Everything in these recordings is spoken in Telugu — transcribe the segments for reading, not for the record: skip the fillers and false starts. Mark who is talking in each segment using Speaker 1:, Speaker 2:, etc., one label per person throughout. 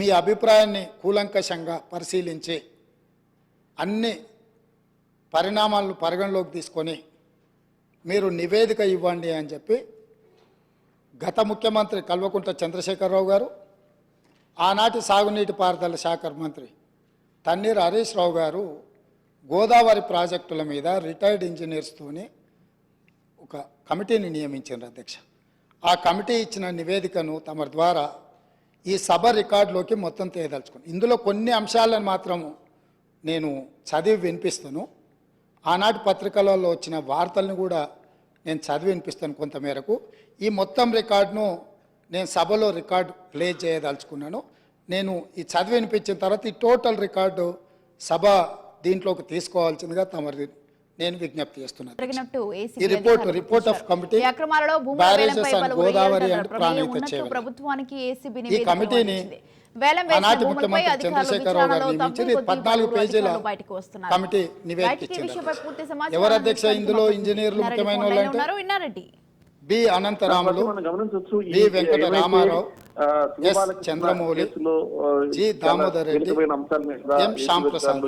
Speaker 1: మీ అభిప్రాయాన్ని కూలంకషంగా పరిశీలించి అన్ని పరిణామాలను పరిగణలోకి తీసుకొని మీరు నివేదిక ఇవ్వండి అని చెప్పి గత ముఖ్యమంత్రి కల్వకుంట్ల చంద్రశేఖరరావు గారు, ఆనాటి సాగునీటి పారుదల శాఖ మంత్రి తన్నీర్ హరీష్ రావు గారు గోదావరి ప్రాజెక్టుల మీద రిటైర్డ్ ఇంజనీర్స్తోని ఒక కమిటీని నియమించారు అధ్యక్ష. ఆ కమిటీ ఇచ్చిన నివేదికను తమ ద్వారా ఈ సభ రికార్డులోకి మొత్తం తేదలుచుకుని ఇందులో కొన్ని అంశాలను మాత్రము నేను చదివి వినిపిస్తాను. ఆనాటి పత్రికలలో వచ్చిన వార్తలను కూడా నేను చదివి వినిపిస్తాను కొంతమేరకు. ఈ మొత్తం రికార్డును నేను సభలో రికార్డు ప్లే చేయదలుచుకున్నాను. నేను ఈ చదివి వినిపించిన తర్వాత ఈ టోటల్ రికార్డు సభ దీంట్లోకి తీసుకోవాల్సిందిగా తమరి నేను విజ్ఞప్తి చేస్తున్నాను. ఈ report of committee barrages and Godavari and Pranahita Chevella ఈ కమిటీని ఆనాటి ముఖ్యమంత్రి చంద్రశేఖరరావు గారు నియమించి 14 పేజీల కమిటీ నివేదిక ఇచ్చింది. ఎవరు అధ్యక్ష ఇందులో ఇంజనీర్లు ముఖ్యమైన వాళ్ళు? B Anantharamulu, B Venkata Ramarao, S Chandramouli, G Damodar Reddy, M Shyam Prasad.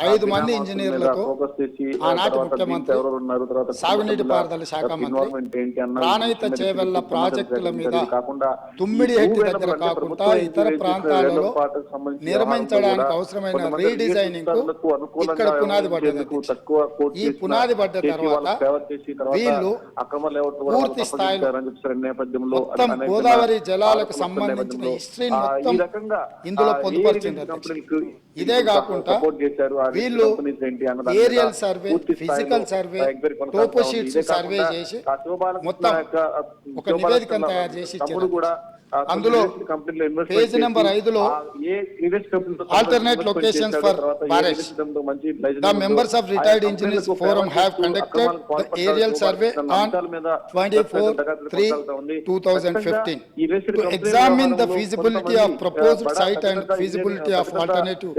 Speaker 1: 5 మంది ఇంజనీర్లతో ఆనాటి ముఖ్యమంత్రి, సాగునీటి పారుదల శాఖ మంత్రి ప్రాణహిత చేవెళ్ల ప్రాజెక్టుల మీద తుమ్మిడి హెట్టి దగ్గర కాకుండా ఇతర ప్రాంతాలలో నిర్మించడానికి అవసరమైన రీడిజైనింగ్ ఇక్కడ పునాది పడ్డది. ఈ పునాది పడ్డ తర్వాత వీళ్ళు పూర్తి స్థాయిలో మొత్తం గోదావరి జలాలకు సంబంధించిన హిస్టరీని మొత్తం ఇందులో పొందుపరిచింది. ఇదే కాకుండా వీళ్ళు aerial survey, physical survey, topo sheets survey చేసి మొత్తం ఒక నివేదికను తయారు చేసి ఇచ్చారు. అందులో పేజ్ నెంబర్ 5లో alternate locations for barrage. The members of retired engineers forum have conducted the aerial survey on 24/3/2015 to examine the feasibility of proposed site and feasibility of alternative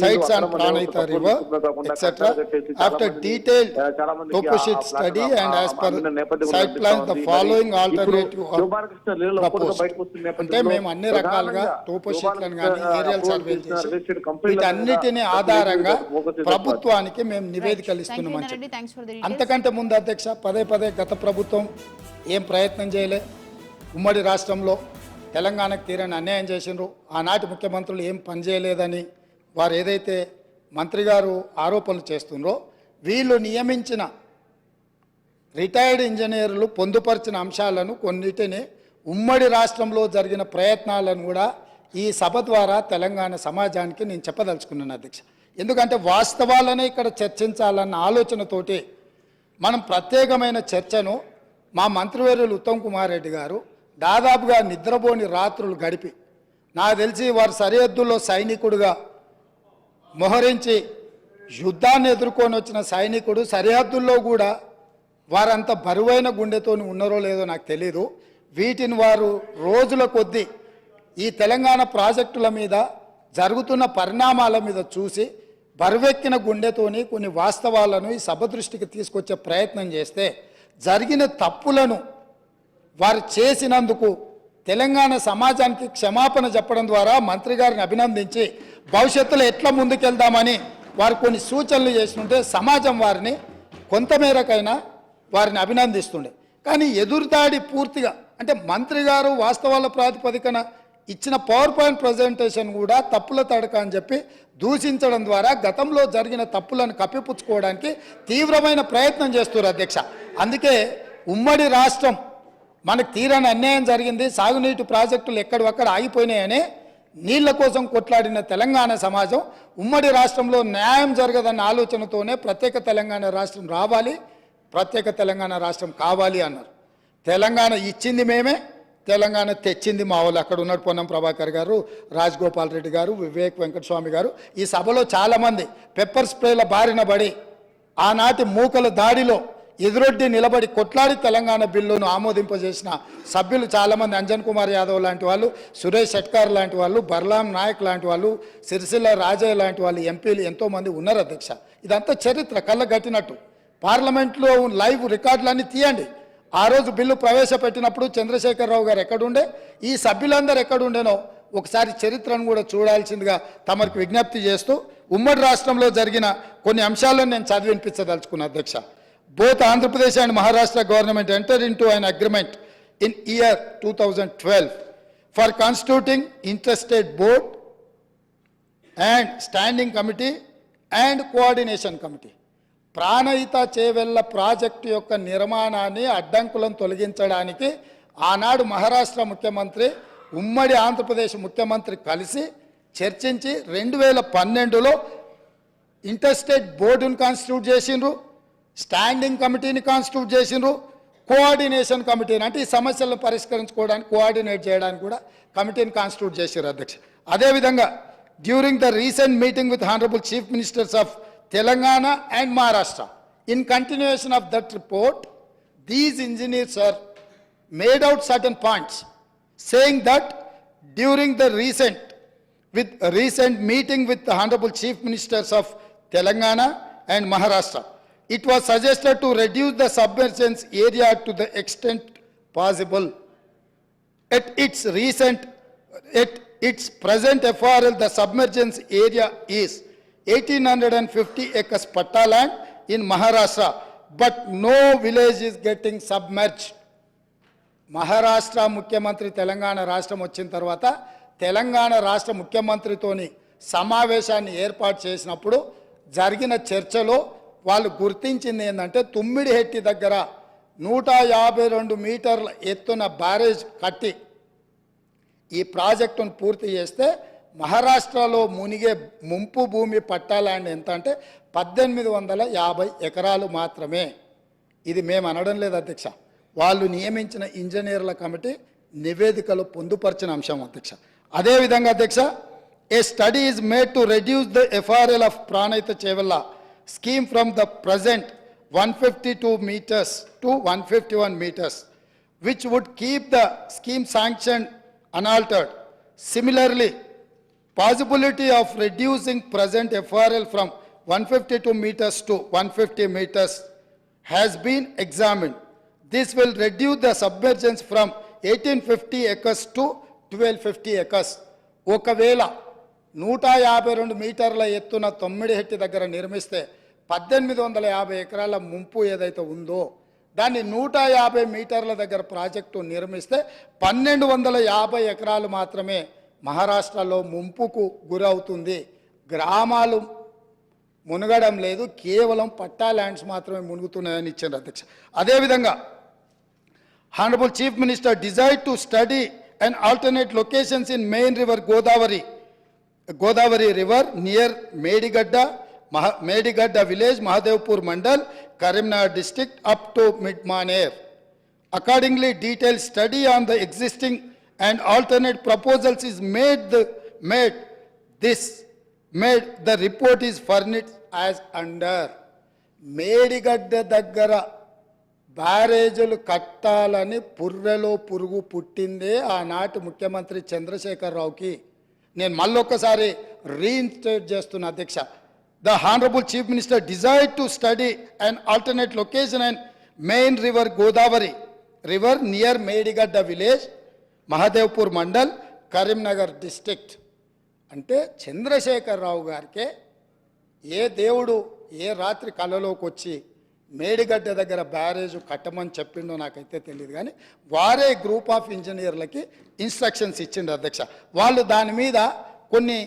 Speaker 1: sites on Pranahita River, etc. After detailed topo sheet study and as per site plans, the following alternative are proposed. అంటే మేము అన్ని రకాలుగా టోపో షీట్లను కానీ ఏరియల్ సర్వేలు చేసి వీటన్నిటిని ఆధారంగా ప్రభుత్వానికి మేము నివేదికలు ఇస్తున్నామని. అంతకంటే ముందు అధ్యక్ష పదే గత ప్రభుత్వం ఏం ప్రయత్నం చేయలే. ఉమ్మడి రాష్ట్రంలో తెలంగాణకు తీరని అన్యాయం చేసినారు. ఆనాటి ముఖ్యమంత్రులు ఏం పని చేయలేదని వారు ఏదైతే మంత్రి గారు ఆరోపణలు చేస్తున్నారో, వీళ్ళు నియమించిన రిటైర్డ్ ఇంజనీర్లు పొందుపరిచిన అంశాలను కొన్నిటిని ఉమ్మడి రాష్ట్రంలో జరిగిన ప్రయత్నాలను కూడా ఈ సభ ద్వారా తెలంగాణ సమాజానికి నేను చెప్పదలుచుకున్నాను అధ్యక్ష. ఎందుకంటే వాస్తవాలనే ఇక్కడ చర్చించాలన్న ఆలోచనతోటి మనం ప్రత్యేకమైన చర్చను మా మంత్రివర్యులు ఉత్తమ్ కుమార్ రెడ్డి గారు దాదాపుగా నిద్రపోని రాత్రులు గడిపి, నాకు తెలిసి వారు సరిహద్దుల్లో సైనికుడుగా మోహరించి యుద్ధాన్ని ఎదుర్కొని వచ్చిన సైనికుడు సరిహద్దుల్లో కూడా వారంత బరువైన గుండెతో ఉన్నారో లేదో నాకు తెలీదు. వీటిని వారు రోజుల కొద్దీ ఈ తెలంగాణ ప్రాజెక్టుల మీద జరుగుతున్న పరిణామాల మీద చూసి బరువెక్కిన గుండెతోని కొన్ని వాస్తవాలను ఈ సభ దృష్టికి తీసుకొచ్చే ప్రయత్నం చేస్తే జరిగిన తప్పులను వారు చేసినందుకు తెలంగాణ సమాజానికి క్షమాపణ చెప్పడం ద్వారా మంత్రి గారిని అభినందించి భవిష్యత్తులో ఎట్లా ముందుకెళ్దామని వారు కొన్ని సూచనలు చేస్తుంటే సమాజం వారిని కొంతమేరకైనా వారిని అభినందిస్తుండే. కానీ ఎదురుదాడి పూర్తిగా అంటే మంత్రి గారు వాస్తవాల ప్రాతిపదికన ఇచ్చిన పవర్ పాయింట్ ప్రజెంటేషన్ కూడా తప్పుల తడక అని చెప్పి దూషించడం ద్వారా గతంలో జరిగిన తప్పులను కప్పిపుచ్చుకోవడానికి తీవ్రమైన ప్రయత్నం చేస్తున్నారు అధ్యక్ష. అందుకే ఉమ్మడి రాష్ట్రం మనకు తీరని అన్యాయం జరిగింది, సాగునీటి ప్రాజెక్టులు ఎక్కడొక్కడ ఆగిపోయినాయని నీళ్ల కోసం కొట్లాడిన తెలంగాణ సమాజం ఉమ్మడి రాష్ట్రంలో న్యాయం జరగదన్న ఆలోచనతోనే ప్రత్యేక తెలంగాణ రాష్ట్రం రావాలి, ప్రత్యేక తెలంగాణ రాష్ట్రం కావాలి అన్నారు. తెలంగాణ ఇచ్చింది మేమే, తెలంగాణ తెచ్చింది మా వాళ్ళు. అక్కడ ఉన్నాడు పొన్నం ప్రభాకర్ గారు, రాజగోపాల్ రెడ్డి గారు, వివేక్ వెంకటస్వామి గారు. ఈ సభలో చాలామంది పెప్పర్ స్ప్రేల బారిన పడి ఆనాటి మూకల దాడిలో ఎదురొడ్డి నిలబడి కొట్లాడి తెలంగాణ బిల్లును ఆమోదింపజేసిన సభ్యులు చాలామంది, అంజన్ కుమార్ యాదవ్ లాంటి వాళ్ళు, సురేష్ షెట్కార్ లాంటి వాళ్ళు, బర్లాం నాయక్ లాంటి వాళ్ళు, సిరిసిల్ల రాజయ్య లాంటి వాళ్ళు ఎంపీలు ఎంతోమంది ఉన్నారు అధ్యక్ష. ఇదంతా చరిత్ర కళ్ళగట్టినట్టు. పార్లమెంట్లో లైవ్ రికార్డులన్నీ తీయండి. ఆ రోజు బిల్లు ప్రవేశపెట్టినప్పుడు చంద్రశేఖరరావు గారు ఎక్కడుండే, ఈ సభ్యులందరూ ఎక్కడుండేనో ఒకసారి చరిత్రను కూడా చూడాల్సిందిగా తమకు విజ్ఞప్తి చేస్తూ ఉమ్మడి రాష్ట్రంలో జరిగిన కొన్ని అంశాలను నేను చదివి వినిపించదలుచుకున్నా అధ్యక్ష. Both Andhra Pradesh and Maharashtra government enter into an agreement in year 2012 for constituting interstate board and standing committee and coordination committee. Pranahita Chevella project యొక్క నిర్మాణాన్ని అడ్డంకులను తొలగించడానికి ఆనాడు మహారాష్ట్ర ముఖ్యమంత్రి ఉమ్మడి ఆంధ్రప్రదేశ్ ముఖ్యమంత్రి కలిసి చర్చించి 2012లో ఇంటర్స్టేట్ బోర్డును కాన్స్టిట్యూట్ చేసిండ్రు, స్టాండింగ్ కమిటీని కాన్స్టిట్యూట్ చేసిండ్రు, కోఆర్డినేషన్ కమిటీని అంటే ఈ సమస్యలను పరిష్కరించుకోవడానికి కోఆర్డినేట్ చేయడానికి కూడా కమిటీని కాన్స్టిట్యూట్ చేశారు అధ్యక్ష. అదేవిధంగా during the recent meeting with honourable chief ministers of Telangana and Maharashtra. In continuation of that report, these engineers are made out certain points, saying that during the recent meeting with the Honorable Chief Ministers of Telangana and Maharashtra, it was suggested to reduce the submergence area to the extent possible. At its present FRL, the submergence area is 1850 acres patta land in Maharashtra, but no village is getting submerged. Maharashtra ముఖ్యమంత్రి తెలంగాణ రాష్ట్రం వచ్చిన తర్వాత తెలంగాణ రాష్ట్ర ముఖ్యమంత్రితోని సమావేశాన్ని ఏర్పాటు చేసినప్పుడు జరిగిన చర్చలో వాళ్ళు గుర్తించింది ఏంటంటే తుమ్మిడిహెట్టి దగ్గర 152 మీటర్ల ఎత్తున బ్యారేజ్ కట్టి ఈ ప్రాజెక్టును పూర్తి చేస్తే మహారాష్ట్రలో మునిగే ముంపు భూమి పట్టా ల్యాండ్ ఎంత అంటే 1850 ఎకరాలు మాత్రమే. ఇది మేము అనడం లేదు అధ్యక్ష, వాళ్ళు నియమించిన ఇంజనీర్ల కమిటీ నివేదికలో పొందుపరిచిన అంశం అధ్యక్ష. అదేవిధంగా అధ్యక్ష, a study is made to reduce the FRL of Pranahita Chevella scheme from the present 152 meters to 151 meters, which would keep the scheme sanctioned unaltered. Similarly, possibility of reducing present FRL from 152 meters to 150 meters has been examined. This will reduce the submergence from 1850 acres to 1250 acres. ఒకవేళ 152 మీటర్ల ఎత్తున తొమ్మిడిహెట్టి దగ్గర నిర్మిస్తే 1850 ఎకరాల ముంపు ఏదైతే ఉందో దాన్ని 150 మీటర్ల దగ్గర ప్రాజెక్టు నిర్మిస్తే 1250 ఎకరాలు మాత్రమే మహారాష్ట్రలో ముంపుకు గురవుతుంది. గ్రామాలు మునగడం లేదు, కేవలం పట్టా ల్యాండ్స్ మాత్రమే మునుగుతున్నాయని ఇచ్చారు అధ్యక్ష. అదేవిధంగా honourable chief minister desired to study and alternate locations in main river Godavari river near Medigadda village, Mahadevpur mandal, Karimnagar district up to Mid-Maner. Accordingly, detailed study on the existing and alternate proposals is made. The report is furnished as under. Medigadda దగ్గర బ్యారేజీలు కట్టాలని పుర్రెలో పురుగు పుట్టిందే ఆనాటి ముఖ్యమంత్రి చంద్రశేఖరరావుకి. నేను మళ్ళొక్కసారి రీఇన్స్టేట్ చేస్తున్న అధ్యక్ష. The Honorable Chief Minister desired to study an alternate location and main river Godavari river near Medigadda village, Mahadevpur Mandal, Karimnagar district. అంటే చంద్రశేఖరరావు గారికే ఏ దేవుడు ఏ రాత్రి కళలోకి వచ్చి మేడిగడ్డ దగ్గర బ్యారేజ్ కట్టమని చెప్పిండో నాకైతే తెలియదు, కానీ వారే గ్రూప్ ఆఫ్ ఇంజనీర్లకి ఇన్స్ట్రక్షన్స్ ఇచ్చిండు అధ్యక్ష. వాళ్ళు దాని మీద కొన్ని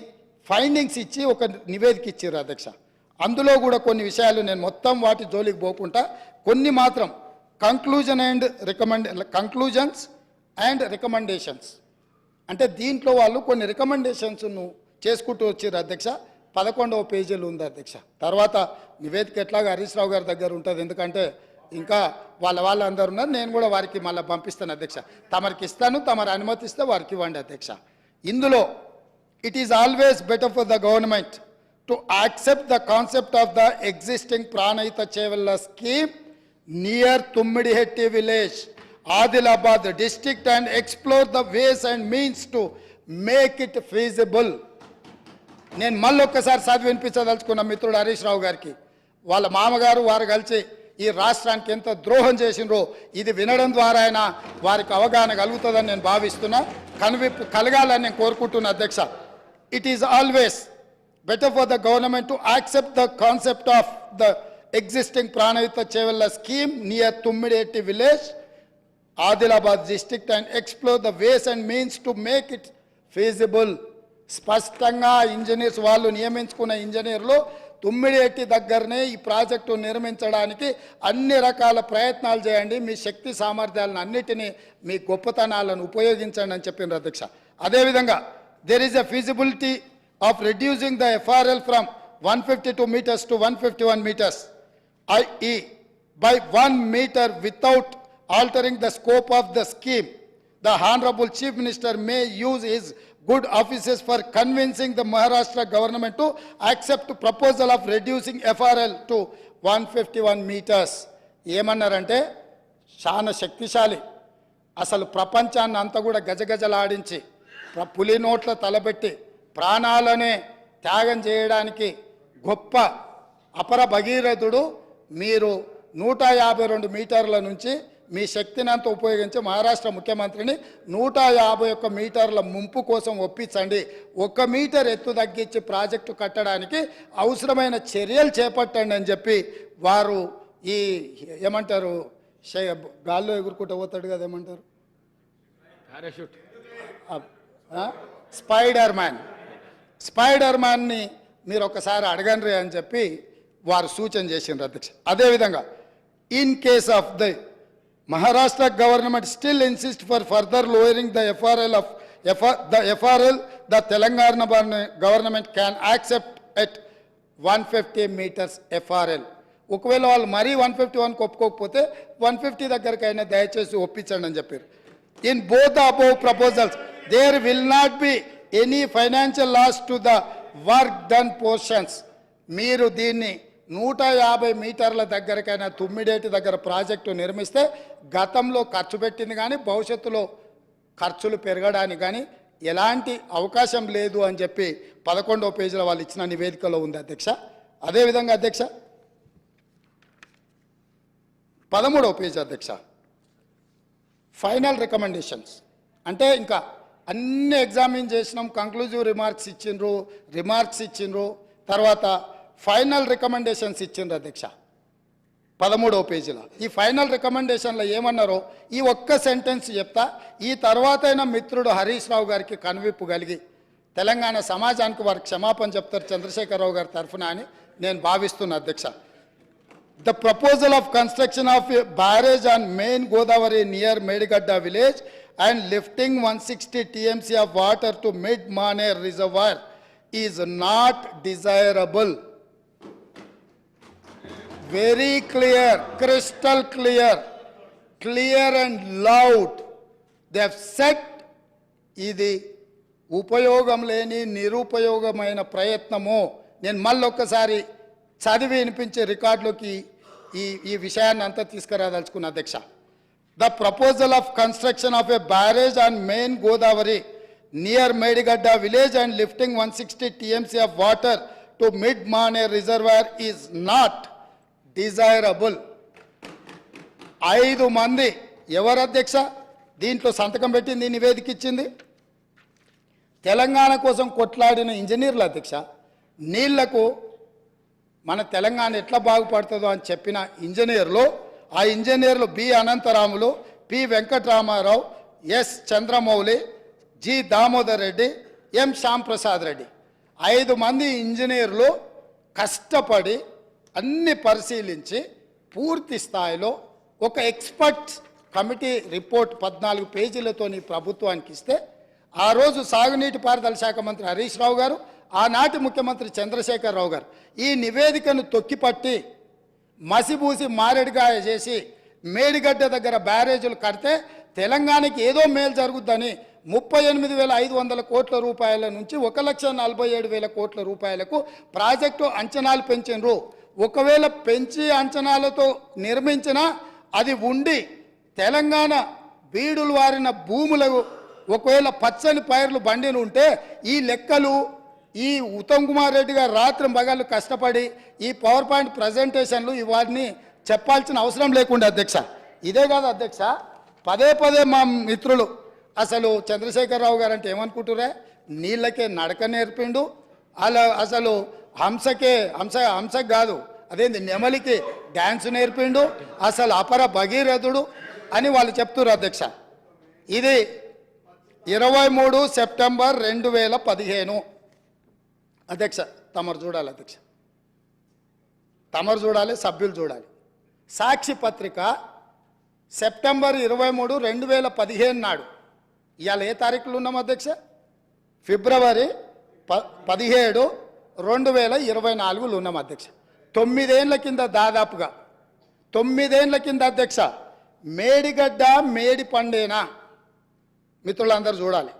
Speaker 1: ఫైండింగ్స్ ఇచ్చి ఒక నివేదిక ఇచ్చారు అధ్యక్ష. అందులో కూడా కొన్ని విషయాలు నేను మొత్తం వాటి జోలికి పోకుండా కొన్ని మాత్రం కంక్లూజన్స్ అండ్ రికమెండేషన్స్ అంటే దీంట్లో వాళ్ళు కొన్ని రికమెండేషన్స్ను చేసుకుంటూ వచ్చారు అధ్యక్ష. 11వ పేజీలు ఉంది అధ్యక్ష. తర్వాత నివేదిక ఎట్లాగా హరీష్ రావు గారి దగ్గర ఉంటుంది, ఎందుకంటే ఇంకా వాళ్ళందరూ ఉన్నారు, నేను కూడా వారికి మళ్ళీ పంపిస్తాను అధ్యక్ష. తమరికి ఇస్తాను, తమరు అనుమతిస్తే వారికి ఇవ్వండి అధ్యక్ష. ఇందులో it is always better for the government to accept the concept of the existing Pranahita Chevella scheme near Tummidihetti village, Adilabad district, and explore the ways and means to make it feasible. నేను మళ్ళొక్కసారి చదివి వినిపించదలుచుకున్న మిత్రుడు హరీష్ రావు గారికి, వాళ్ళ మామగారు వారు కలిసి ఈ రాష్ట్రానికి ఎంత ద్రోహం చేసినరో ఇది వినడం ద్వారా అయినా వారికి అవగాహన కలుగుతుందని నేను భావిస్తున్నా. కనువిప్పు కలగాలని నేను కోరుకుంటున్నా అధ్యక్ష. It is always better for the government to accept the concept of the existing Pranayuta Chevella scheme near Tummideti village, Adilabad district, and explore the ways and means to make it feasible. స్పష్టంగా ఇంజనీర్స్ వాళ్ళు నియమించుకున్న ఇంజనీర్లు తుమ్మిడేటి దగ్గరనే ఈ ప్రాజెక్టు నిర్మించడానికి అన్ని రకాల ప్రయత్నాలు చేయండి, మీ శక్తి సామర్థ్యాలను అన్నిటినీ మీ గొప్పతనాలను ఉపయోగించండి అని చెప్పిండ్రు అధ్యక్ష. అదేవిధంగా there is a feasibility of reducing the FRL from 152 meters to 151 meters, i.e. by 1 meter without altering the scope of the scheme. The Honorable Chief Minister may use his good offices for convincing the Maharashtra government to accept proposal of reducing FRL to 151 meters. ఏమన్నారంటే చాలా శక్తిశాలి, అసలు ప్రపంచాన్ని అంతా కూడా గజగజలాడించి పులి నోట్ల తలబెట్టి ప్రాణాలనే త్యాగం చేయడానికి గొప్ప అపర భగీరథుడు. మీరు 152 మీటర్ల నుంచి మీ శక్తిని అంతా ఉపయోగించి మహారాష్ట్ర ముఖ్యమంత్రిని 151 మీటర్ల ముంపు కోసం ఒప్పించండి, 1 మీటర్ ఎత్తు తగ్గించి ప్రాజెక్టు కట్టడానికి అవసరమైన చర్యలు చేపట్టండి అని చెప్పి వారు ఈ ఏమంటారు గాల్లో ఎగురుకుంటూ పోతాడు కదా, ఏమంటారు పారాషూట్, స్పైడర్ మ్యాన్ని మీరు ఒకసారి అడగండి అని చెప్పి వారు సూచన చేసిండ్రు అధ్యక్ష. అదేవిధంగా in case of the Maharashtra government still insist for further lowering the FRL, the Telangana government can accept at 150 metres FRL. ఒకవేళ వాళ్ళు మరీ 151 ఒప్పుకోకపోతే 150 దగ్గరకైనా దయచేసి ఒప్పించండి అని చెప్పారు. In both the above proposals there will not be any financial loss to the work done portions. మీరు దీన్ని 150 మీటర్ల దగ్గరకైనా తుమ్మిడేటి దగ్గర ప్రాజెక్టు నిర్మిస్తే గతంలో ఖర్చు పెట్టింది కానీ భవిష్యత్తులో ఖర్చులు పెరగడానికి కానీ ఎలాంటి అవకాశం లేదు అని చెప్పి 11వ పేజీలో వాళ్ళు ఇచ్చిన నివేదికలో ఉంది అధ్యక్ష. అదేవిధంగా అధ్యక్ష 13వ పేజీ అధ్యక్ష, ఫైనల్ రికమెండేషన్స్ అంటే ఇంకా అన్ని ఎగ్జామిన్ చేసినాం, కంక్లూజివ్ రిమార్క్స్ ఇచ్చిండ్రు, తర్వాత ఫైనల్ రికమెండేషన్స్ ఇచ్చిండ్రు అధ్యక్ష 13వ పేజీలో. ఈ ఫైనల్ రికమెండేషన్లో ఏమన్నారో ఈ ఒక్క సెంటెన్స్ చెప్తా, ఈ తర్వాతైనా మిత్రుడు హరీష్ రావు గారికి కనువిప్పు కలిగి తెలంగాణ సమాజానికి వారు క్షమాపణ చెప్తారు చంద్రశేఖరరావు గారి తరఫున అని నేను భావిస్తున్నా అధ్యక్ష. The proposal of construction of a barrage on main Godavari near Medigadda village and lifting 160 TMC of water to mid-Maner reservoir is not desirable. Very clear, crystal clear and loud. They have said, ఇది ఉపయోగం లేని నిరుపయోగమైన ప్రయత్నము. నేను మళ్ళొక్కసారి చదివి వినిపించే రికార్డులోకి ఈ విషయాన్ని అంతా తీసుకురాదలుచుకున్న అధ్యక్ష. The proposal of construction of a barrage on main Godavari near Medigadda village and lifting 160 TMC of water to mid-Maner reservoir is not desirable. 5 మంది ఎవరు అధ్యక్ష దీంట్లో సంతకం పెట్టింది, నివేదిక ఇచ్చింది? తెలంగాణ కోసం కొట్లాడిన ఇంజనీర్లు అధ్యక్ష. నీళ్లకు మన తెలంగాణ ఎట్లా బాగుపడుతుందో అని చెప్పిన ఇంజనీర్లు, ఆ ఇంజనీర్లు B Anantharamulu, P Venkataramarao, S Chandramouli, G Damodar Reddy, M Shyamprasad Reddy 5 మంది ఇంజనీర్లు కష్టపడి అన్ని పరిశీలించి పూర్తి స్థాయిలో ఒక ఎక్స్పర్ట్ కమిటీ రిపోర్ట్ 14 పేజీలతో ప్రభుత్వానికి ఇస్తే ఆ రోజు సాగునీటి పారుదల శాఖ మంత్రి హరీష్ రావు గారు, ఆనాటి ముఖ్యమంత్రి చంద్రశేఖరరావు గారు ఈ నివేదికను తొక్కిపట్టి మసిబూసి మారేడుగాయ చేసి మేడిగడ్డ దగ్గర బ్యారేజీలు కడితే తెలంగాణకి ఏదో మేలు జరుగుద్దని 38,500 కోట్ల రూపాయల నుంచి 1,47,000 కోట్ల రూపాయలకు ప్రాజెక్టు అంచనాలు పెంచినరు. ఒకవేళ పెంచి అంచనాలతో నిర్మించినా అది ఉండి తెలంగాణ బీడులు వారిన భూములకు ఒకవేళ పచ్చని పైర్లు బండిని ఉంటే ఈ లెక్కలు ఈ ఉత్తమ్ కుమార్ రెడ్డి గారు రాత్రి మగళ్ళు కష్టపడి ఈ పవర్ పాయింట్ ప్రజెంటేషన్లు ఇవన్నీ చెప్పాల్సిన అవసరం లేకుండా అధ్యక్ష. ఇదే కాదు అధ్యక్ష, పదే మా మిత్రులు అసలు చంద్రశేఖరరావు గారు అంటే ఏమనుకుంటురే, నీళ్ళకే నడక నేర్పిండు, అలా అసలు హంసకు కాదు అదేంది నెమలికి డ్యాన్స్ నేర్పిండు, అసలు అపర భగీరథుడు అని వాళ్ళు చెప్తున్నారు అధ్యక్ష. ఇది 23 సెప్టెంబర్ 2015 అధ్యక్ష. తమరు చూడాలి అధ్యక్ష, తమరు చూడాలి, సభ్యులు చూడాలి. సాక్షి పత్రిక సెప్టెంబర్ 23, 2015 నాడు, ఇవాళ ఏ తారీఖులు ఉన్నాం అధ్యక్ష? ఫిబ్రవరి 17, 2024 ఉన్నాం అధ్యక్ష. 9 ఏళ్ల కింద, దాదాపుగా 9 ఏళ్ల కింద అధ్యక్ష, మేడిగడ్డ మేడి పండేనా మిత్రులందరూ చూడాలి.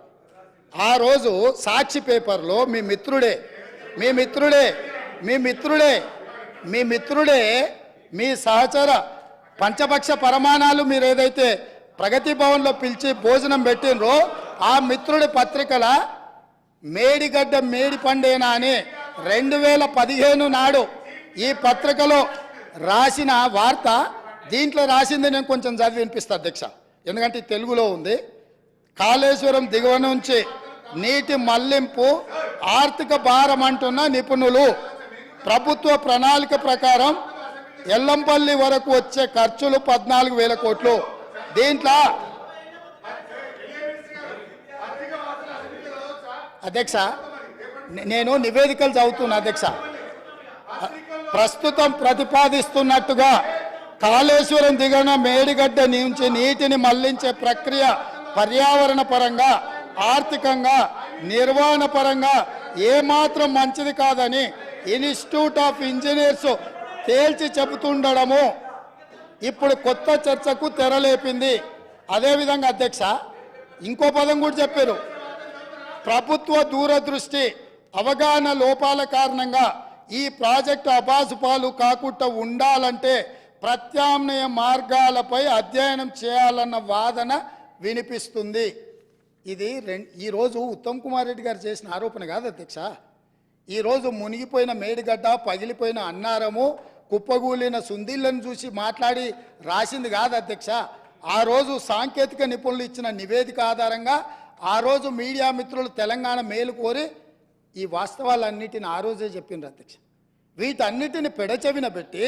Speaker 1: ఆ రోజు సాక్షి పేపర్లో మీ సహచర పంచపక్ష పరమాణాలు మీరు ఏదైతే ప్రగతి భవన్లో పిలిచి భోజనం పెట్టినరో ఆ మిత్రుడి పత్రికల మేడిగడ్డ మేడి పండేనా అని 2015 నాడు ఈ పత్రికలో రాసిన వార్త, దీంట్లో రాసింది నేను కొంచెం చదివి వినిపిస్తా అధ్యక్ష, ఎందుకంటే తెలుగులో ఉంది. కాళేశ్వరం దిగువ నుంచి నీటి మళ్లింపు ఆర్థిక భారం అంటున్న నిపుణులు, ప్రభుత్వ ప్రణాళిక ప్రకారం ఎల్లంపల్లి వరకు వచ్చే ఖర్చులు 14,000 కోట్లు. దీంట్లో అధ్యక్ష నేను నివేదికలు చదువుతున్నా అధ్యక్ష. ప్రస్తుతం ప్రతిపాదిస్తున్నట్టుగా కాళేశ్వరం దిగువన మేడిగడ్డ నుంచి నీటిని మళ్లించే ప్రక్రియ పర్యావరణ పరంగా, ఆర్థికంగా, నిర్వహణ పరంగా ఏమాత్రం మంచిది కాదని ఇన్స్టిట్యూట్ ఆఫ్ ఇంజనీర్స్ తేల్చి చెబుతుండడము ఇప్పుడు కొత్త చర్చకు తెరలేపింది. అదేవిధంగా అధ్యక్ష ఇంకో పదం కూడా చెప్పారు, ప్రభుత్వ దూరదృష్టి అవగాహన లోపాల కారణంగా ఈ ప్రాజెక్టు అబాసుపాలు కాకుండా ఉండాలంటే ప్రత్యామ్నాయ మార్గాలపై అధ్యయనం చేయాలన్న వాదన వినిపిస్తుంది. ఇది ఈరోజు ఉత్తమ్ కుమార్ రెడ్డి గారు చేసిన ఆరోపణ కాదు అధ్యక్ష. ఈరోజు మునిగిపోయిన మేడిగడ్డ, పగిలిపోయిన అన్నారము, కుప్పగూలిన సుందిళ్లను చూసి మాట్లాడి రాసింది కాదు అధ్యక్ష. ఆ రోజు సాంకేతిక నిపుణులు ఇచ్చిన నివేదిక ఆధారంగా ఆ రోజు మీడియా మిత్రులు తెలంగాణ మేలు కోరి ఈ వాస్తవాలన్నిటిని ఆ రోజే చెప్పిండ్రు అధ్యక్ష. వీటన్నిటిని పెడచెవిన పెట్టి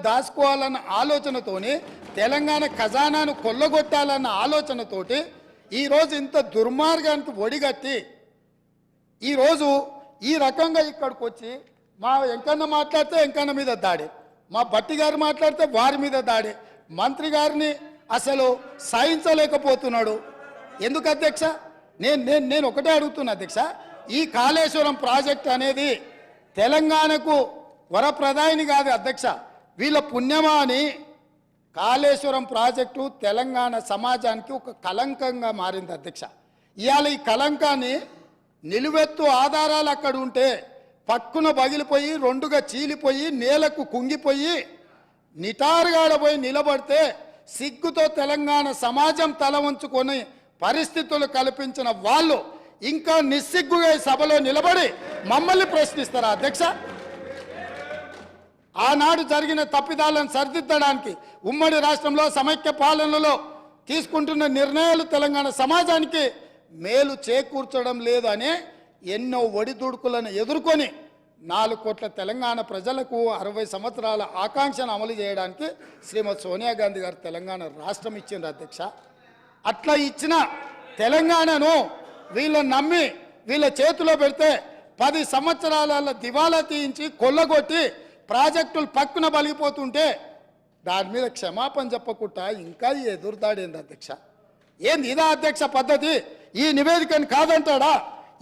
Speaker 1: దాచుకోవాలన్న ఆలోచనతోని, తెలంగాణ ఖజానాను కొల్లగొట్టాలన్న ఆలోచనతోటి ఈరోజు ఇంత దుర్మార్గానికి ఒడిగట్టి ఈరోజు ఈ రకంగా ఇక్కడికి వచ్చి మా వెంకన్న మాట్లాడితే వెంకన్న మీద దాడి, మా భట్టి గారు మాట్లాడితే వారి మీద దాడి, మంత్రి గారిని అసలు సహించలేకపోతున్నాడు. ఎందుకు అధ్యక్ష? నేను ఒకటే అడుగుతున్నా అధ్యక్ష, ఈ కాళేశ్వరం ప్రాజెక్ట్ అనేది తెలంగాణకు వరప్రదాయిని కాదు అధ్యక్ష, వీళ్ళ పుణ్యమా అని కాళేశ్వరం ప్రాజెక్టు తెలంగాణ సమాజానికి ఒక కలంకంగా మారింది అధ్యక్ష. ఇవాళ ఈ కలంకాన్ని నిలువెత్తు ఆధారాలు అక్కడ ఉంటే పక్కున పగిలిపోయి, రెండుగా చీలిపోయి, నేలకు కుంగిపోయి, నిటారుగాడపోయి నిలబడితే సిగ్గుతో తెలంగాణ సమాజం తల వంచుకొని పరిస్థితులు కల్పించిన వాళ్ళు ఇంకా నిస్సిగ్గుగా సభలో నిలబడి మమ్మల్ని ప్రశ్నిస్తారా అధ్యక్ష? ఆనాడు జరిగిన తప్పిదాలను సరిదిద్దడానికి ఉమ్మడి రాష్ట్రంలో సమైక్య పాలనలో తీసుకుంటున్న నిర్ణయాలు తెలంగాణ సమాజానికి మేలు చేకూర్చడం లేదు అనే ఎన్నో ఒడిదుడుకులను ఎదుర్కొని 4 కోట్ల తెలంగాణ ప్రజలకు 60 సంవత్సరాల ఆకాంక్షను అమలు చేయడానికి శ్రీమతి సోనియా గాంధీ గారు తెలంగాణ రాష్ట్రం ఇచ్చింది అధ్యక్ష. అట్లా ఇచ్చిన తెలంగాణను వీళ్ళని నమ్మి వీళ్ళ చేతిలో పెడితే 10 సంవత్సరాల దివాలా తీయించి కొల్లగొట్టి ప్రాజెక్టులు పక్కున బలిగిపోతుంటే దాని మీద క్షమాపణ చెప్పకుండా ఇంకా ఎదురుదాడేంది అధ్యక్ష? ఏంది ఇదా అధ్యక్ష పద్ధతి? ఈ నివేదికను కాదంటాడా?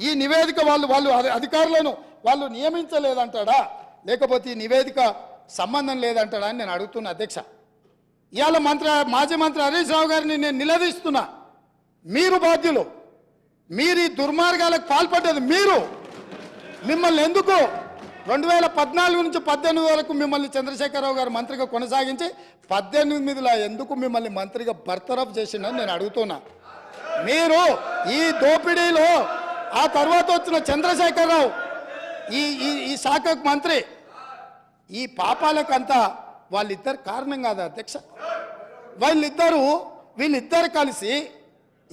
Speaker 1: ఈ నివేదిక వాళ్ళు అధికారులను వాళ్ళు నియమించలేదంటాడా? లేకపోతే ఈ నివేదిక సంబంధం లేదంటాడా అని నేను అడుగుతున్నా అధ్యక్ష. ఇవాళ మాజీ మంత్రి హరీష్ రావు గారిని నేను నిలదీస్తున్నా. మీరు బాధ్యులు, మీరు ఈ దుర్మార్గాలకు పాల్పడ్డది మీరు. మిమ్మల్ని ఎందుకు 2014 నుంచి 18 వరకు మిమ్మల్ని చంద్రశేఖరరావు గారు మంత్రిగా కొనసాగించి 18లో ఎందుకు మిమ్మల్ని మంత్రిగా బర్తరఫ్ చేసిందని నేను అడుగుతున్నా. మీరు ఈ దోపిడీలో ఆ తర్వాత వచ్చిన చంద్రశేఖరరావు ఈ శాఖకు మంత్రి, ఈ పాపాలకంతా వాళ్ళిద్దరు కారణం కాదా అధ్యక్ష? వీళ్ళిద్దరు కలిసి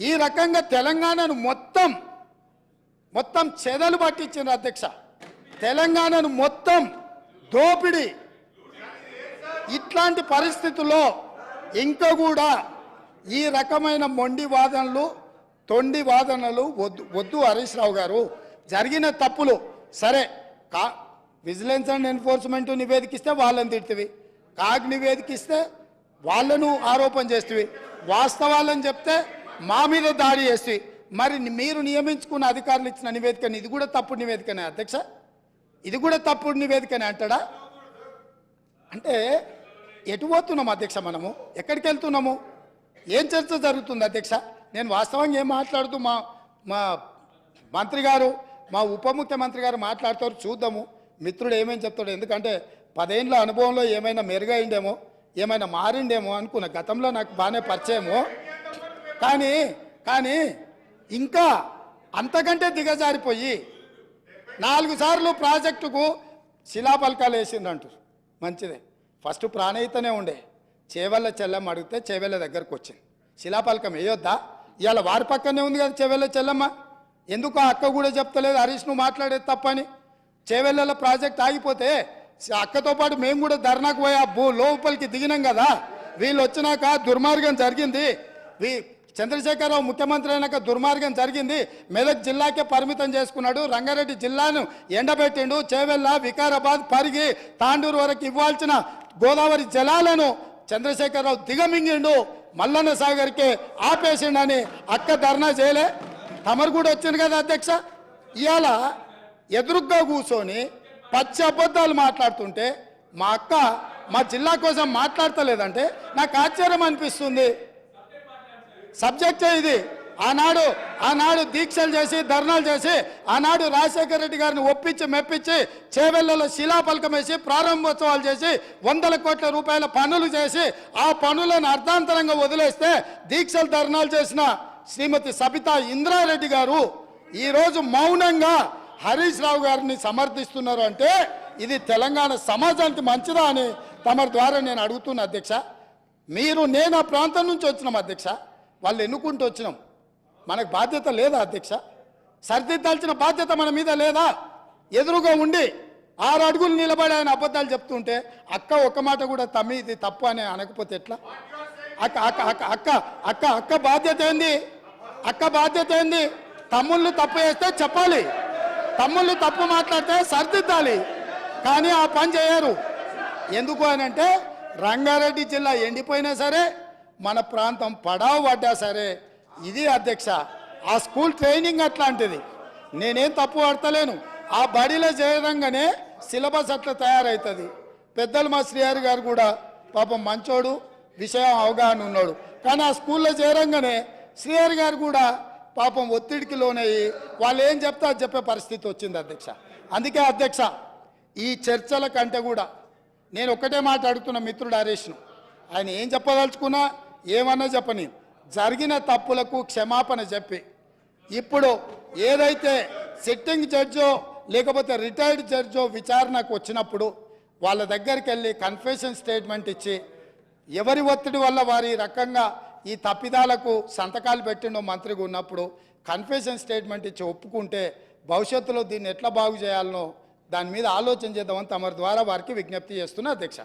Speaker 1: ఈ రకంగా తెలంగాణను మొత్తం చెదలు పట్టించిన అధ్యక్ష, తెలంగాణను మొత్తం దోపిడి. ఇట్లాంటి పరిస్థితుల్లో ఇంకా కూడా ఈ రకమైన మొండి వాదనలు, తొండి వాదనలు వద్దు హరీష్ రావు గారు. జరిగిన తప్పులు సరే, విజిలెన్స్ అండ్ ఎన్ఫోర్స్మెంట్ నివేదికిస్తే వాళ్ళని తిడుతుంది, కాగ్ నివేదికిస్తే వాళ్ళను ఆరోపణ చేస్తుంది, వాస్తవాలను చెప్తే మా మీద దాడి చేస్తుంది. మరి మీరు నియమించుకున్న అధికారులు ఇచ్చిన నివేదికని ఇది కూడా తప్పుడు నివేదికనే అధ్యక్ష, ఇది కూడా తప్పుడు నివేదికనే అంటాడా? అంటే ఎటు పోతున్నాం అధ్యక్ష, మనము ఎక్కడికి వెళ్తున్నాము, ఏం చర్చ జరుగుతుంది అధ్యక్ష? నేను వాస్తవంగా ఏం మాట్లాడుతూ మా మంత్రి గారు, మా ఉప ముఖ్యమంత్రి గారు మాట్లాడతారు, చూద్దాము మిత్రుడు ఏమేమి చెప్తాడు. ఎందుకంటే 10 ఏళ్ళ అనుభవంలో ఏమైనా మెరుగైండేమో, ఏమైనా మారిండేమో అనుకున్న. గతంలో నాకు బాగానే పరిచయమో, కానీ ఇంకా అంతకంటే దిగజారిపోయి 4 సార్లు ప్రాజెక్టుకు శిలాపలకాలు వేసిందంటారు. మంచిదే, ఫస్ట్ ప్రాణహితనే ఉండే, చేవెళ్ళ చెల్లమ్మ అడిగితే చేవెళ్ళ దగ్గరకు వచ్చింది. శిలాపలకం వేయొద్దా? ఇవాళ వారి పక్కనే ఉంది కదా చేవెళ్ళ చెల్లమ్మ. ఎందుకు ఆ అక్క కూడా చెప్తలేదు హరీష్ నువ్వు మాట్లాడేది తప్పని? చేవెళ్ళ ప్రాజెక్ట్ ఆగిపోతే అక్కతో పాటు మేము కూడా ధర్నాకు పోయి లోపలికి దిగినాం కదా. వీళ్ళు వచ్చినాక దుర్మార్గం జరిగింది, చంద్రశేఖరరావు ముఖ్యమంత్రి అయినాక దుర్మార్గం జరిగింది. మెదక్ జిల్లాకే పరిమితం చేసుకున్నాడు, రంగారెడ్డి జిల్లాను ఎండబెట్టిండు, చేవెళ్ళ, వికారాబాద్, పరిగి, తాండూరు వరకు ఇవ్వాల్సిన గోదావరి జలాలను చంద్రశేఖరరావు దిగమింగిండు, మల్లన్న సాగర్కి ఆపేసిండని అక్క ధర్నా చేయలే. తమరు కూడా వచ్చింది కదా అధ్యక్ష. ఇవాళ ఎదురుగ్గా కూర్చొని పచ్చి అబద్ధాలు మాట్లాడుతుంటే మా అక్క మా జిల్లా కోసం మాట్లాడతలేదంటే నాకు ఆశ్చర్యం అనిపిస్తుంది. సబ్జెక్టే ఇది. ఆనాడు దీక్షలు చేసి, ధర్నాలు చేసి, ఆనాడు రాజశేఖర రెడ్డి గారిని ఒప్పించి మెప్పించి చేవెళ్లలో శిలాపలకం వేసి ప్రారంభోత్సవాలు చేసి 100 కోట్ల రూపాయల పనులు చేసి ఆ పనులను అర్ధాంతరంగా వదిలేస్తే దీక్షలు ధర్నాలు చేసిన శ్రీమతి సబితా ఇంద్రారెడ్డి గారు ఈరోజు మౌనంగా హరీష్ రావు గారిని సమర్థిస్తున్నారు. అంటే ఇది తెలంగాణ సమాజానికి మంచిదా అని తమరి ద్వారా నేను అడుగుతున్నా అధ్యక్ష. నేను ఆ ప్రాంతం నుంచి వచ్చినాం అధ్యక్ష, వాళ్ళు ఎన్నుకుంటూ వచ్చినాం, మనకు బాధ్యత లేదా అధ్యక్ష? సరిదిద్దాల్సిన బాధ్యత మన మీద లేదా? ఎదురుగా ఉండి 6 అడుగులు నిలబడి ఆయన అబద్ధాలు చెప్తుంటే అక్క ఒక్క మాట కూడా తమ్మి ఇది తప్పు అని అనకపోతే ఎట్లా? అక్క బాధ్యత ఏంది? అక్క బాధ్యత ఏంది? తమ్ముళ్ళు తప్పు చేస్తే చెప్పాలి, తమ్ముళ్ళు తప్పు మాట్లాడితే సరిదిద్దాలి, కానీ ఆ పని చేయరు. ఎందుకు అని అంటే రంగారెడ్డి జిల్లా ఎండిపోయినా సరే, మన ప్రాంతం పడావు పడ్డా సరే, ఇది అధ్యక్ష ఆ స్కూల్ ట్రైనింగ్ అట్లాంటిది. నేనేం తప్పు పడతలేను. ఆ బడిలో చేరంగానే సిలబస్ అట్లా తయారవుతుంది. పెద్దలు మా శ్రీహరి గారు కూడా పాపం మంచోడు, విషయం అవగాహన ఉన్నాడు, కానీ ఆ స్కూల్లో చేరంగానే శ్రీహరి గారు కూడా పాపం ఒత్తిడికి లోనయ్యి వాళ్ళు ఏం చెప్తే అది చెప్పే పరిస్థితి వచ్చింది అధ్యక్ష. అందుకే అధ్యక్ష ఈ చర్చల కంటే కూడా నేను ఒక్కటే మాట అడుగుతున్న మిత్రుడు హరీష్ను, ఆయన ఏం చెప్పదలుచుకున్నా ఏమన్నా చెప్పని, జరిగిన తప్పులకు క్షమాపణ చెప్పి ఇప్పుడు ఏదైతే సిట్టింగ్ జడ్జో లేకపోతే రిటైర్డ్ జడ్జో విచారణకు వచ్చినప్పుడు వాళ్ళ దగ్గరికి వెళ్ళి కన్ఫెషన్ స్టేట్మెంట్ ఇచ్చి ఎవరి ఒత్తిడి వల్ల వారి రకంగా ఈ తప్పిదాలకు సంతకాలు పెట్టిండో మంత్రిగా ఉన్నప్పుడు కన్ఫెషన్ స్టేట్మెంట్ ఇచ్చి ఒప్పుకుంటే భవిష్యత్తులో దీన్ని ఎట్లా బాగు చేయాలనో దాని మీద ఆలోచన చేద్దామని తమరి ద్వారా వారికి విజ్ఞప్తి చేస్తున్నా అధ్యక్ష.